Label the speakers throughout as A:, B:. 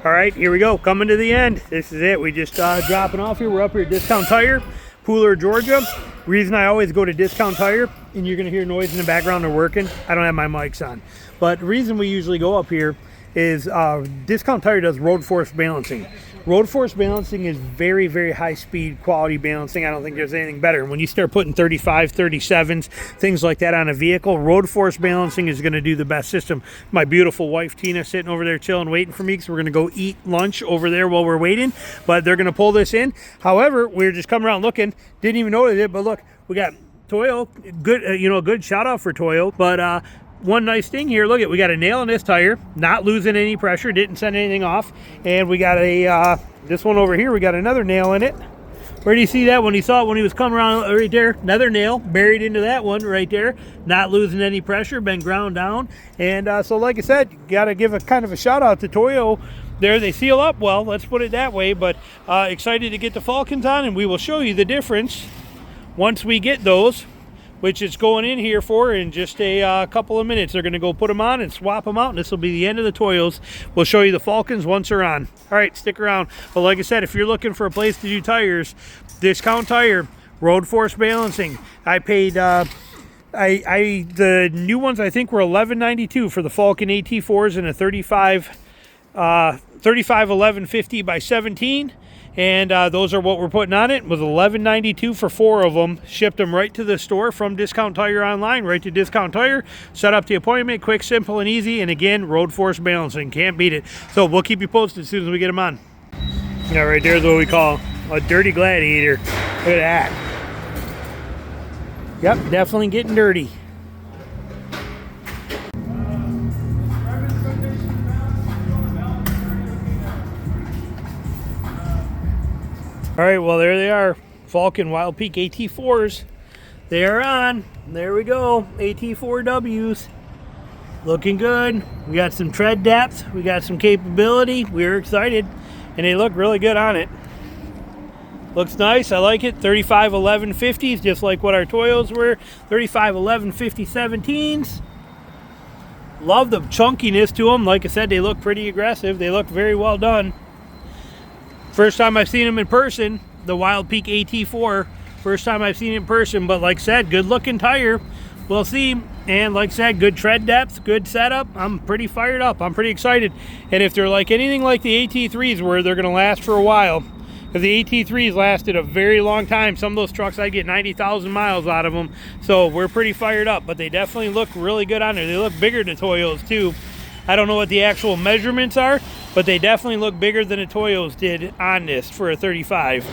A: All right, here we go, coming to the end. This is it. We just dropping off here. We're up here at Discount Tire, Pooler, Georgia. Reason I always go to Discount Tire, and you're gonna hear noise in the background, they're working. I don't have my mics on. But the reason we usually go up here is Discount Tire does road force balancing. Road force balancing is very, very high speed quality balancing. I don't think there's anything better. When you start putting 35, 37s, things like that on a vehicle, road force balancing is going to do the best system. My beautiful wife Tina sitting over there chilling, waiting for me, because we're going to go eat lunch over there while we're waiting. But they're going to pull this in. However, we're just coming around looking, didn't even notice it, but look, we got Toyo. Good, a good shout out for Toyo. But one nice thing here, look at, we got a nail in this tire, not losing any pressure, didn't send anything off. And we got a this one over here, we got another nail in it. Where do you see that? When he saw it when he was coming around right there, another nail buried into that one right there, not losing any pressure, been ground down. And so like I said, got to give a kind of a shout out to Toyo there. They seal up well, let's put it that way. But excited to get the Falkens on, and we will show you the difference once we get those, which is going in here for in just a couple of minutes. They're going to go put them on and swap them out, and this will be the end of the Toyos. We'll show you the Falkens once they're on. All right, stick around. But like I said, if you're looking for a place to do tires, Discount Tire, road force balancing. I paid, the new ones I think were $11.92 for the Falken AT4s and a 35 11.50 by 17. And those are what we're putting on it. It was $11.92 for 4 of them. Shipped them right to the store from Discount Tire online, right to Discount Tire. Set up the appointment, quick, simple, and easy. And again, road force balancing, can't beat it. So we'll keep you posted as soon as we get them on. Yeah, right there's what we call a dirty Gladiator. Look at that. Yep, definitely getting dirty. All right, well, there they are, Falken Wildpeak AT4s. They are on. There we go, AT4Ws. Looking good. We got some tread depth. We got some capability. We're excited, and they look really good on it. Looks nice. I like it. 35 11.50s, just like what our Toyos were. 35 11.50 17s. Love the chunkiness to them. Like I said, they look pretty aggressive. They look very well done. First time I've seen them in person, the Wildpeak AT4. First time I've seen it in person, but like I said, good looking tire. We'll see. And like I said, good tread depth, good setup. I'm pretty fired up. I'm pretty excited. And if they're like anything like the AT3s where they're going to last for a while, because the AT3s lasted a very long time. Some of those trucks, I get 90,000 miles out of them. So we're pretty fired up, but they definitely look really good on there. They look bigger than Toyos too. I don't know what the actual measurements are, but they definitely look bigger than the Toyos did on this for a 35.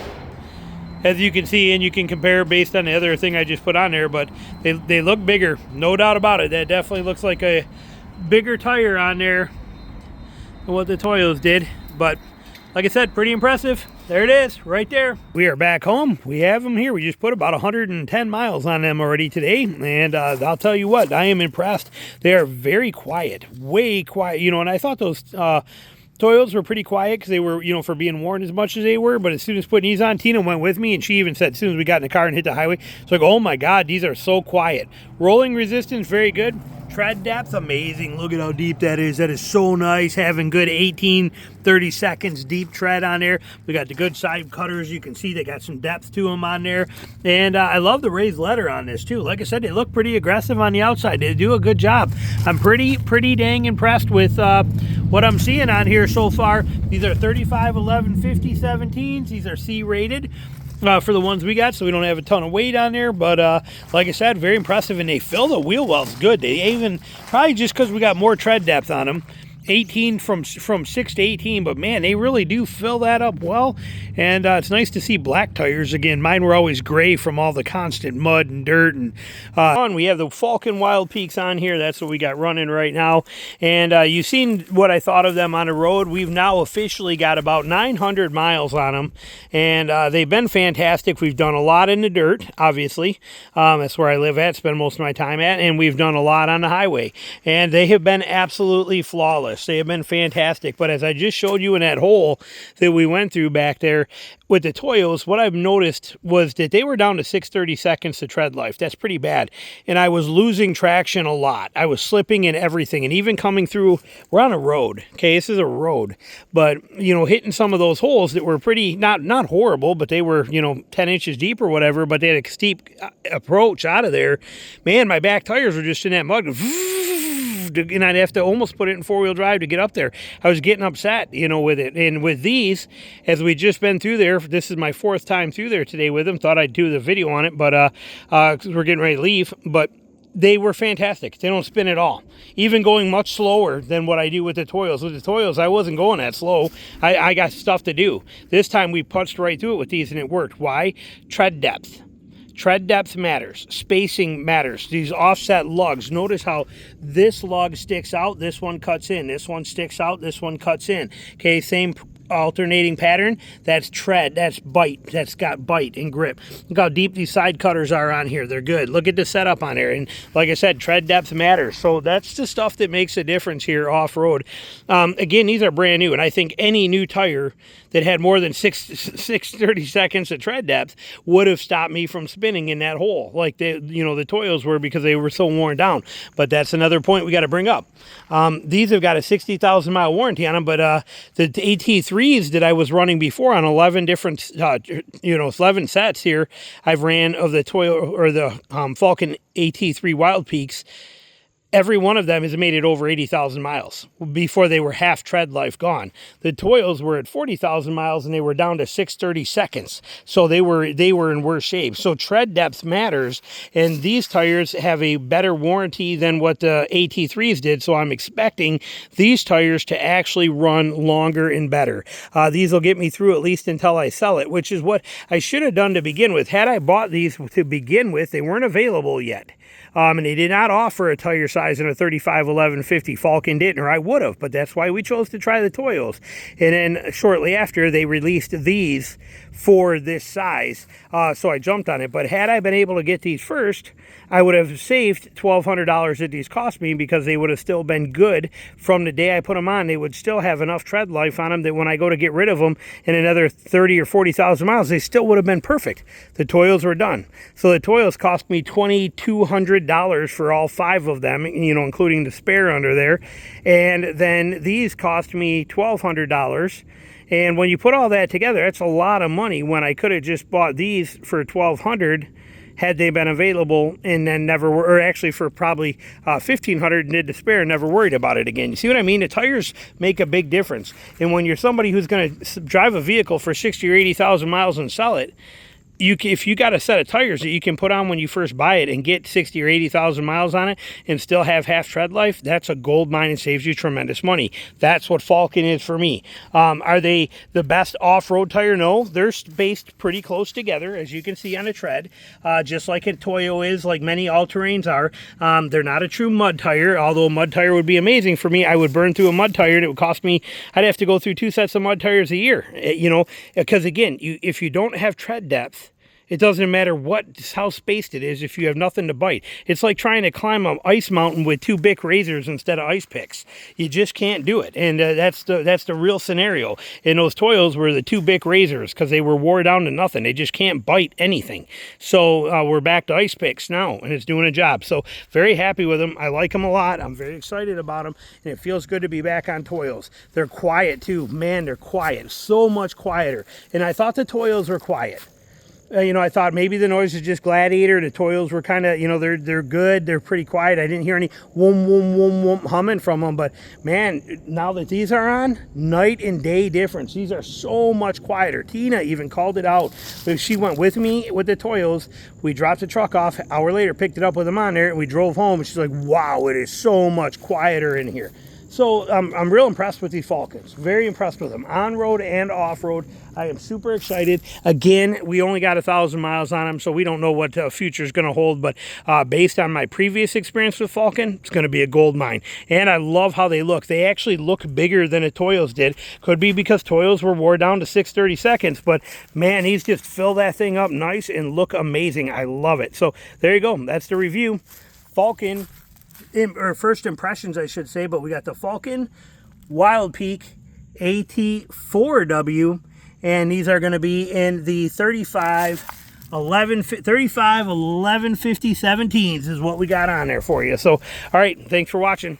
A: As you can see, and you can compare based on the other thing I just put on there, but they look bigger, no doubt about it. That definitely looks like a bigger tire on there than what the Toyos did. But like I said, pretty impressive. There it is, right there. We are back home. We have them here. We just put about 110 miles on them already today. And I'll tell you what, I am impressed. They are very quiet, way quiet. You know, and I thought those Toyos were pretty quiet because they were, you know, for being worn as much as they were. But as soon as putting these on, Tina went with me, and she even said as soon as we got in the car and hit the highway, it's like, oh my God, these are so quiet. Rolling resistance, very good. Tread depth, amazing. Look at how deep that is. That is so nice. Having good 18, 30 seconds deep tread on there. We got the good side cutters. You can see they got some depth to them on there. And I love the raised letter on this too. Like I said, they look pretty aggressive on the outside. They do a good job. I'm pretty dang impressed with what I'm seeing on here so far. These are 35 11.50 17s. These are C rated. For the ones we got, so we don't have a ton of weight on there, but like I said, very impressive. And they fill the wheel wells good. They even, probably just because we got more tread depth on them, 18 from 6 to 18, but man, they really do fill that up well. And it's nice to see black tires again. Mine were always gray from all the constant mud and dirt. And we have the Falken Wildpeaks on here. That's what we got running right now. And you've seen what I thought of them on the road. We've now officially got about 900 miles on them, and they've been fantastic. We've done a lot in the dirt, obviously. That's where I live at, spend most of my time at, and we've done a lot on the highway, and they have been absolutely flawless. honest, they have been fantastic. But as I just showed you in that hole that we went through back there with the Toyos, what I've noticed was that they were down to 6/32 to tread life. That's pretty bad. And I was losing traction a lot. I was slipping in everything. And even coming through, we're on a road. Okay, this is a road. But, you know, hitting some of those holes that were pretty, not horrible, but they were, you know, 10 inches deep or whatever, but they had a steep approach out of there. Man, my back tires were just in that mud. And I'd have to almost put it in four-wheel drive to get up there. I was getting upset, you know, with it. And with these, as we just been through there, this is my 4th time through there today with them. Thought I'd do the video on it, but we're getting ready to leave. But they were fantastic. They don't spin at all. Even going much slower than what I do with the Toyos. With the Toyos, I wasn't going that slow. I got stuff to do. This time we punched right through it with these, and it worked. Why? Tread depth. Tread depth matters. Spacing matters. These offset lugs. Notice how this lug sticks out, this one cuts in. This one sticks out, this one cuts in. Okay, same alternating pattern. That's tread. That's bite. That's got bite and grip. Look how deep these side cutters are on here. They're good. Look at the setup on there. And like I said, tread depth matters. So that's the stuff that makes a difference here off-road. Again, these are brand new. And I think any new tire that had more than 6/32 of tread depth would have stopped me from spinning in that hole like the Toyos were, because they were so worn down. But that's another point we got to bring up. These have got a 60,000 mile warranty on them, but the AT3s that I was running before on 11 different 11 sets here I've ran of the Toyo or the Falken AT3 Wildpeaks. Every one of them has made it over 80,000 miles before they were half tread life gone. The Toyos were at 40,000 miles and they were down to 6/32. So they were in worse shape. So tread depth matters, and these tires have a better warranty than what the AT3s did. So I'm expecting these tires to actually run longer and better. These will get me through at least until I sell it, which is what I should have done to begin with. Had I bought these to begin with, they weren't available yet. And they did not offer a tire size in a 35x11.50. Falken didn't, or I would have, but that's why we chose to try the Toyos. And then shortly after, they released these for this size, so I jumped on it. But had I been able to get these first, I would have saved $1,200 that these cost me, because they would have still been good from the day I put them on. They would still have enough tread life on them that when I go to get rid of them in another 30 or 40,000 miles, they still would have been perfect. The Toyos were done. So the Toyos cost me $2,200 for all 5 of them, you know, including the spare under there. And then these cost me $1,200. And when you put all that together, that's a lot of money, when I could have just bought these for $1,200 had they been available, and then never were, or actually for probably $1,500 and did the spare and never worried about it again. You see what I mean? The tires make a big difference. And when you're somebody who's going to drive a vehicle for 60 or 80,000 miles and sell it, if you got a set of tires that you can put on when you first buy it and get 60 or 80,000 miles on it and still have half tread life, that's a gold mine and saves you tremendous money. That's what Falken is for me. Are they the best off-road tire? No, they're spaced pretty close together, as you can see on the tread, just like a Toyo is, like many all-terrains are. They're not a true mud tire, although a mud tire would be amazing for me. I would burn through a mud tire and it would cost me, I'd have to go through 2 sets of mud tires a year, you know, because again, if you don't have tread depth, it doesn't matter how spaced it is if you have nothing to bite. It's like trying to climb an ice mountain with 2 Bic razors instead of ice picks. You just can't do it, and that's the real scenario. And those Toyos were the 2 Bic razors because they were wore down to nothing. They just can't bite anything. So we're back to ice picks now, and it's doing a job. So very happy with them. I like them a lot. I'm very excited about them, and it feels good to be back on Toyos. They're quiet too. Man, they're quiet. So much quieter. And I thought the Toyos were quiet. You know, I thought maybe the noise is just Gladiator. The Toyos were kind of, you know, they're good. They're pretty quiet. I didn't hear any whoom, whoom, whoom, whoom humming from them. But, man, now that these are on, night and day difference. These are so much quieter. Tina even called it out. She went with me with the Toyos. We dropped the truck off. An hour later, picked it up with them on there, and we drove home. And she's like, wow, it is so much quieter in here. So I'm real impressed with these Falkens. Very impressed with them. On-road and off-road. I am super excited. Again, we only got 1,000 miles on them, so we don't know what the future is going to hold. But based on my previous experience with Falken, it's going to be a gold mine. And I love how they look. They actually look bigger than the Toyos did. Could be because Toyos were wore down to 6/32. But, man, he's just fill that thing up nice and look amazing. I love it. So there you go. That's the review. Falken. Or first impressions, I should say, but we got the Falken Wildpeak AT4W, and these are going to be in the 35x11.50 R17s is what we got on there for you. So, all right, thanks for watching.